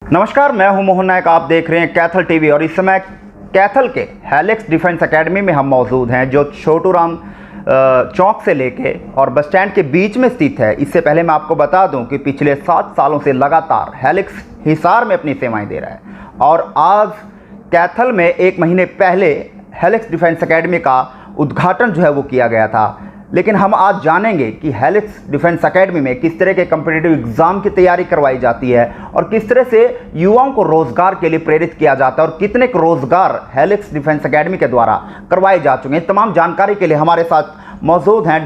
नमस्कार, मैं हूं मोहन नायक। आप देख रहे हैं कैथल टीवी और इस समय कैथल के हेलिक्स डिफेंस एकेडमी में हम मौजूद हैं, जो छोटू राम चौक से लेके और बस स्टैंड के बीच में स्थित है। इससे पहले मैं आपको बता दूं कि पिछले 7 सालों से लगातार हेलिक्स हिसार में अपनी सेवाएं दे रहा है और आज कैथल में 1 महीने पहले हेलिक्स डिफेंस एकेडमी का उद्घाटन जो है वो किया गया था। लेकिन हम आज जानेंगे कि हेलिक्स डिफेंस एकेडमी में किस तरह के कॉम्पिटिटिव एग्ज़ाम की तैयारी करवाई जाती है और किस तरह से युवाओं को रोज़गार के लिए प्रेरित किया जाता है और कितने रोज़गार हेलिक्स डिफेंस एकेडमी के द्वारा करवाए जा चुके हैं। तमाम जानकारी के लिए हमारे साथ मौजूद हैं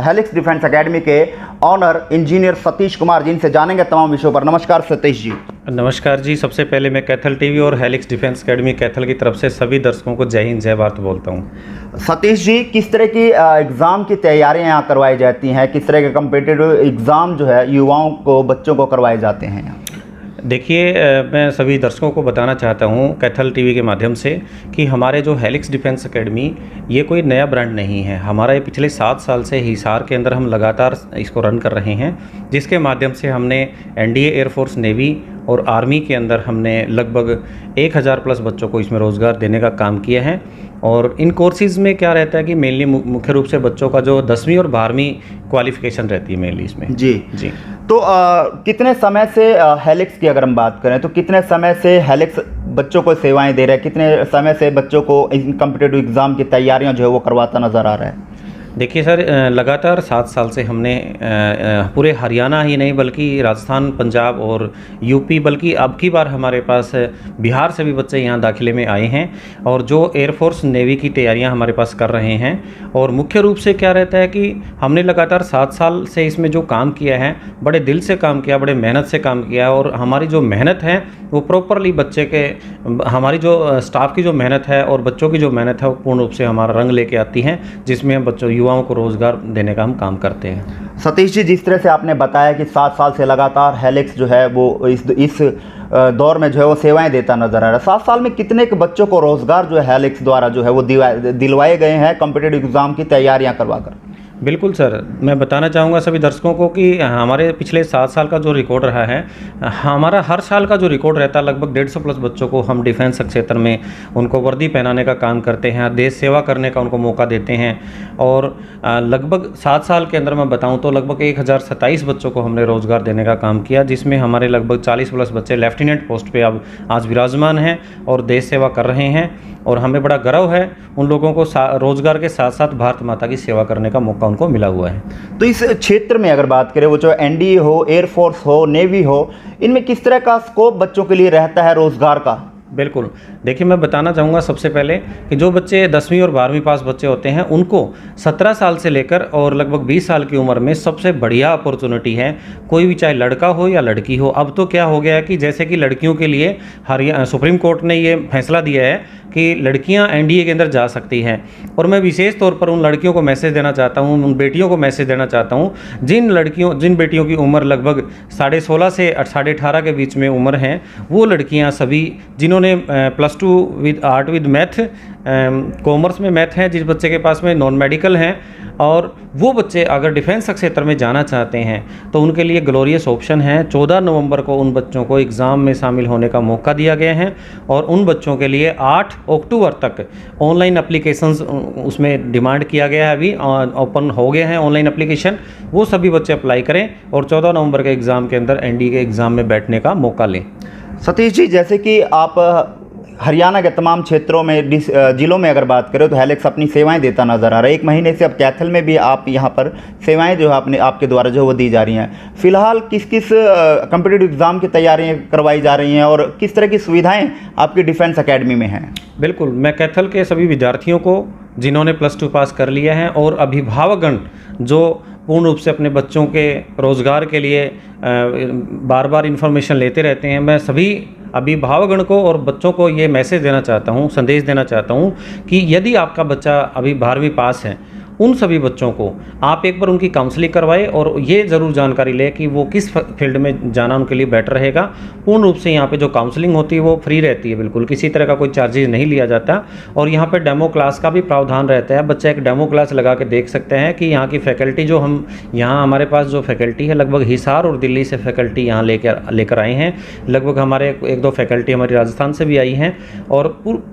हेलिक्स डिफेंस एकेडमी के ऑनर इंजीनियर सतीश कुमार, जिनसे जानेंगे तमाम विषयों पर। नमस्कार सतीश जी। नमस्कार जी। सबसे पहले मैं कैथल टीवी और हेलिक्स डिफेंस एकेडमी कैथल की तरफ से सभी दर्शकों को जय हिंद जय भारत बोलता हूँ। सतीश जी, किस तरह की एग्ज़ाम की तैयारियां यहाँ करवाई जाती हैं? किस तरह के कॉम्पिटिटिव एग्ज़ाम जो है युवाओं को, बच्चों को करवाए जाते हैं? देखिए, मैं सभी दर्शकों को बताना चाहता हूँ कैथल टीवी के माध्यम से कि हमारे जो हेलिक्स डिफेंस एकेडमी ये कोई नया ब्रांड नहीं है। हमारा ये पिछले 7 साल से हिसार के अंदर हम लगातार इसको रन कर रहे हैं, जिसके माध्यम से हमने एनडीए, एयरफोर्स, नेवी और आर्मी के अंदर हमने लगभग 1000 प्लस बच्चों को इसमें रोज़गार देने का काम किया है। और इन कोर्सेज़ में क्या रहता है कि मेनली मुख्य रूप से बच्चों का जो 10वीं और 12वीं क्वालिफ़िकेशन रहती है मेनली इसमें। जी जी। तो कितने समय से हेलिक्स की अगर हम बात करें तो कितने समय से हेलिक्स बच्चों को सेवाएं दे रहा है? कितने समय से बच्चों को इन कॉम्पिटिटिव एग्ज़ाम की तैयारियां जो है वो करवाता नज़र आ रहा है? देखिए सर, लगातार 7 साल से हमने पूरे हरियाणा ही नहीं बल्कि राजस्थान, पंजाब और यूपी, बल्कि अब की बार हमारे पास बिहार से भी बच्चे यहाँ दाखिले में आए हैं और जो एयरफोर्स, नेवी की तैयारियाँ हमारे पास कर रहे हैं। और मुख्य रूप से क्या रहता है कि हमने लगातार 7 साल से इसमें जो काम किया है, बड़े दिल से काम किया, बड़े मेहनत से काम किया और हमारी जो मेहनत है वो प्रॉपरली बच्चे के, हमारी जो स्टाफ की जो मेहनत है और बच्चों की जो मेहनत है वो पूर्ण रूप से हमारा रंग लेके आती हैं, जिसमें हम बच्चों युवाओं को रोज़गार देने का हम काम करते हैं। सतीश जी, जिस तरह से आपने बताया कि 7 साल से लगातार हेलिक्स जो है वो इस दौर में जो है वो सेवाएं देता नजर आ रहा है। 7 साल में कितने के बच्चों को रोज़गार जो है हेलिक्स द्वारा जो है वो दिलवाए गए हैं कॉम्पिटिटिव एग्ज़ाम की तैयारियां करवाकर? बिल्कुल सर, मैं बताना चाहूँगा सभी दर्शकों को कि हमारे पिछले 7 साल का जो रिकॉर्ड रहा है, हमारा हर साल का जो रिकॉर्ड रहता है, लगभग 150 प्लस बच्चों को हम डिफेंस क्षेत्र में उनको वर्दी पहनाने का काम करते हैं, देश सेवा करने का उनको मौका देते हैं। और लगभग 7 साल के अंदर मैं बताऊँ तो लगभग 1027 बच्चों को हमने रोज़गार देने का काम किया, जिसमें हमारे लगभग 40 प्लस बच्चे लेफ्टिनेंट पोस्ट पर अब आज विराजमान हैं और देश सेवा कर रहे हैं। और हमें बड़ा गर्व है उन लोगों को रोज़गार के साथ साथ भारत माता की सेवा करने का मौका उनको मिला हुआ है। तो इस क्षेत्र में अगर बात करें, वो जो एनडीए हो, एयरफोर्स हो, नेवी हो, इनमें किस तरह का स्कोप बच्चों के लिए रहता है रोज़गार का? बिल्कुल, देखिए मैं बताना चाहूँगा सबसे पहले कि जो बच्चे 10वीं और 12वीं पास बच्चे होते हैं उनको 17 साल से लेकर और लगभग 20 साल की उम्र में सबसे बढ़िया अपॉर्चुनिटी है। कोई भी चाहे लड़का हो या लड़की हो। अब तो क्या हो गया है कि जैसे कि लड़कियों के लिए सुप्रीम कोर्ट ने ये फैसला दिया है कि लड़कियां एनडीए के अंदर जा सकती हैं। और मैं विशेष तौर पर उन लड़कियों को मैसेज देना चाहता हूं, उन बेटियों को मैसेज देना चाहता हूं जिन बेटियों की उम्र लगभग 16.5 से 18.5 के बीच में उम्र है, वो लड़कियां सभी जिन्होंने +2 with art with math, commerce में मैथ है, जिस बच्चे के पास में नॉन मेडिकल हैं, और वो बच्चे अगर डिफेंस क्षेत्र में जाना चाहते हैं तो उनके लिए ग्लोरियस ऑप्शन है। 14 नवंबर को उन बच्चों को एग्ज़ाम में शामिल होने का मौका दिया गया है और उन बच्चों के लिए 8 अक्टूबर तक ऑनलाइन एप्लीकेशंस उसमें डिमांड किया गया है। अभी ओपन हो गए हैं ऑनलाइन एप्लीकेशन, वो सभी बच्चे अप्लाई करें और 14 नवंबर के एग्ज़ाम के अंदर एनडीए के एग्ज़ाम में बैठने का मौका लें। सतीश जी, जैसे कि आप हरियाणा के तमाम क्षेत्रों में, जिलों में अगर बात करें तो हेलिक्स अपनी सेवाएं देता नज़र आ रहा है। 1 महीने से अब कैथल में भी आप यहाँ पर सेवाएं जो है आपके द्वारा जो वो दी जा रही हैं। फिलहाल किस किस कॉम्पिटिटिव एग्ज़ाम की तैयारियां करवाई जा रही हैं और किस तरह की सुविधाएं आपकी डिफेंस एकेडमी में हैं? बिल्कुल, मैं कैथल के सभी विद्यार्थियों को जिन्होंने +2 पास कर लिया है और अभिभावकगण जो पूर्ण रूप से अपने बच्चों के रोज़गार के लिए बार बार इन्फॉर्मेशन लेते रहते हैं, मैं सभी अभिभावकगण को और बच्चों को ये मैसेज देना चाहता हूँ, संदेश देना चाहता हूँ कि यदि आपका बच्चा अभी 12वीं पास है उन सभी बच्चों को आप एक बार उनकी काउंसलिंग करवाएं और ये ज़रूर जानकारी लें कि वो किस फील्ड में जाना उनके लिए बेटर रहेगा। पूर्ण रूप से यहाँ पे जो काउंसलिंग होती है वो फ्री रहती है, बिल्कुल किसी तरह का कोई चार्जेज नहीं लिया जाता। और यहाँ पे डेमो क्लास का भी प्रावधान रहता है, बच्चा एक डेमो क्लास लगा के देख सकते हैं कि यहाँ की फैकल्टी जो हम यहाँ हमारे पास जो फैकल्टी है लगभग हिसार और दिल्ली से फैकल्टी यहाँ लेकर आए हैं। लगभग हमारे एक दो फैकल्टी हमारी राजस्थान से भी आई हैं और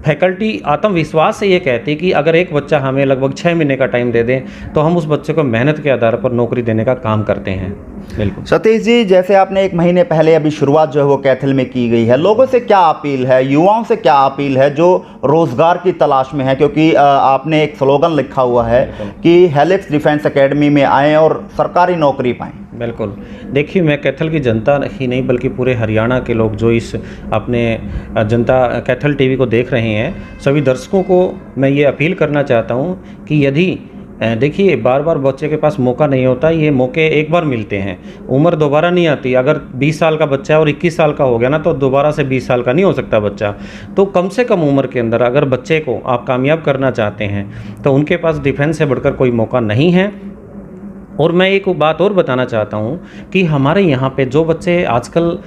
फैकल्टी आत्मविश्वास से ये कहती है कि अगर एक बच्चा हमें लगभग 6 महीने का टाइम दे दें तो हम उस बच्चे को मेहनत के आधार पर नौकरी देने का काम करते हैं। बिल्कुल सतीश जी, जैसे आपने 1 महीने पहले अभी शुरुआत जो है वो कैथल में की गई है, लोगों से क्या अपील है, युवाओं से क्या अपील है जो रोजगार की तलाश में है, क्योंकि आपने एक स्लोगन लिखा हुआ है कि हेलिक्स डिफेंस एकेडमी में आएँ और सरकारी नौकरी पाएँ। बिल्कुल, देखिए मैं कैथल की जनता ही नहीं बल्कि पूरे हरियाणा के लोग जो इस अपने जनता कैथल टीवी को देख रहे हैं, सभी दर्शकों को मैं ये अपील करना चाहता हूँ कि यदि देखिए बार बार बच्चे के पास मौका नहीं होता, ये मौके एक बार मिलते हैं, उम्र दोबारा नहीं आती। अगर 20 साल का बच्चा है और 21 साल का हो गया ना तो दोबारा से 20 साल का नहीं हो सकता बच्चा। तो कम से कम उम्र के अंदर अगर बच्चे को आप कामयाब करना चाहते हैं तो उनके पास डिफेंस से बढ़कर कोई मौका नहीं है। और मैं एक बात और बताना चाहता हूँ कि हमारे यहाँ पे जो बच्चे आजकल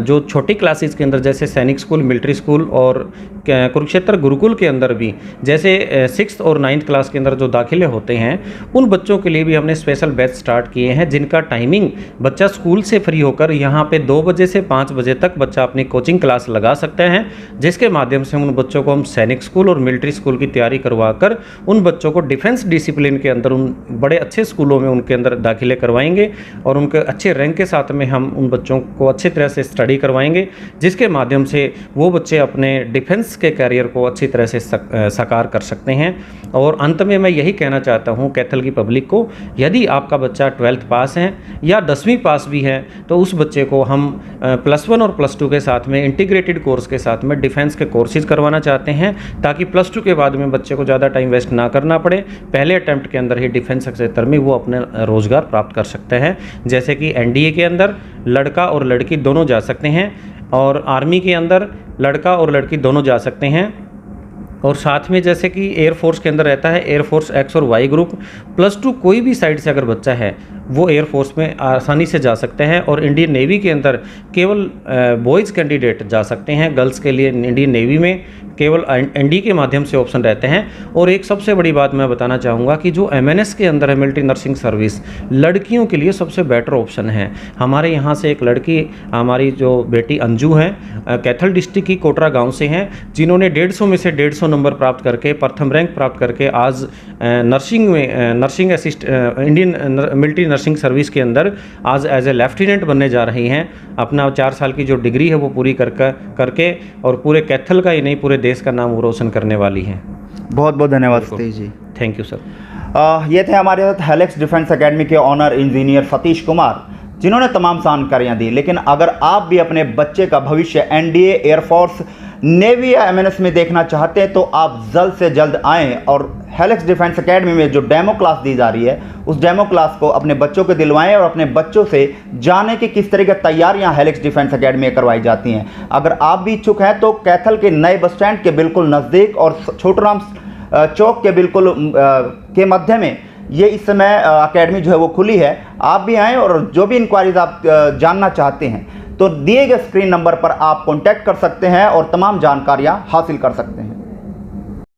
जो छोटी क्लासेस के अंदर जैसे सैनिक स्कूल, मिलिट्री स्कूल और कुरुक्षेत्र गुरुकुल के अंदर भी जैसे 6th और 9th क्लास के अंदर जो दाखिले होते हैं, उन बच्चों के लिए भी हमने स्पेशल बैच स्टार्ट किए हैं जिनका टाइमिंग बच्चा स्कूल से फ्री होकर यहाँ पे 2 बजे से 5 बजे तक बच्चा अपनी कोचिंग क्लास लगा सकते हैं, जिसके माध्यम से उन बच्चों को हम सैनिक स्कूल और मिलिट्री स्कूल की तैयारी करवा कर उन बच्चों को डिफेंस डिसिप्लिन के अंदर उन बड़े अच्छे स्कूलों में उनके अंदर दाखिले करवाएंगे और उनके अच्छे रैंक के साथ में हम उन बच्चों को अच्छी तरह से स्टडी करवाएंगे, जिसके माध्यम से वो बच्चे अपने डिफेंस के कैरियर को अच्छी तरह से साकार कर सकते हैं। और अंत में मैं यही कहना चाहता हूँ कैथल की पब्लिक को, यदि आपका बच्चा 12th पास है या 10वीं पास भी है तो उस बच्चे को हम +1 और +2 के साथ में इंटीग्रेटेड कोर्स के साथ में डिफेंस के कोर्सेज करवाना चाहते हैं, ताकि +2 के बाद में बच्चे को ज़्यादा टाइम वेस्ट ना करना पड़े, पहले अटैम्प्ट के अंदर ही डिफेंस क्षेत्र में वो अपने रोजगार प्राप्त कर सकते हैं। जैसे कि NDA के अंदर लड़का और लड़की दोनों जा सकते हैं और आर्मी के अंदर लड़का और लड़की दोनों जा सकते हैं। और साथ में जैसे कि एयरफोर्स के अंदर रहता है एयरफोर्स X और Y ग्रुप, +2 कोई भी साइड से अगर बच्चा है वो एयरफोर्स में आसानी से जा सकते हैं। और इंडियन नेवी के अंदर केवल बॉयज़ कैंडिडेट जा सकते हैं, गर्ल्स के लिए इंडियन नेवी में केवल ND के माध्यम से ऑप्शन रहते हैं। और एक सबसे बड़ी बात मैं बताना चाहूँगा कि जो MNS के अंदर है मिलिट्री नर्सिंग सर्विस, लड़कियों के लिए सबसे बेटर ऑप्शन है। हमारे यहाँ से एक लड़की, हमारी जो बेटी अंजू है, कैथल डिस्ट्रिक्ट की कोटरा गांव से हैं, जिन्होंने 150 में से 150 नंबर प्राप्त करके प्रथम रैंक प्राप्त करके आज नर्सिंग में nursing Indian military nursing service के अंदर आज एज ए लेफ्टिनेंट बनने जा रही हैं। अपना 4 साल की जो डिग्री है वो पूरी करके और पूरे कैथल का ही नहीं पूरे देश का नाम वो रोशन करने वाली हैं। बहुत बहुत धन्यवाद Satish ji. Thank you sir. ये थे हमारे साथ हेलिक्स डिफेंस एकेडमी के ऑनर इंजीनियर सतीश कुमार, जिन्होंने तमाम जानकारियां दी। लेकिन अगर आप भी अपने बच्चे का भविष्य NDA, एयरफोर्स, नेवी या MNS में देखना चाहते हैं तो आप जल्द से जल्द आएँ और हेलिक्स डिफेंस एकेडमी में जो डेमो क्लास दी जा रही है उस डेमो क्लास को अपने बच्चों को दिलवाएं और अपने बच्चों से जाने कि किस तरह की तैयारियां हेलिक्स डिफेंस एकेडमी में करवाई जाती हैं। अगर आप भी इच्छुक हैं तो कैथल के नए बस स्टैंड के बिल्कुल नज़दीक और छोटूराम चौक के बिल्कुल के मध्य में ये इस समय एकेडमी जो है वो खुली है। आप भी आएँ और जो भी इंक्वायरीज आप जानना चाहते हैं तो दिए गए स्क्रीन नंबर पर आप कॉन्टैक्ट कर सकते हैं और तमाम जानकारियाँ हासिल कर सकते हैं।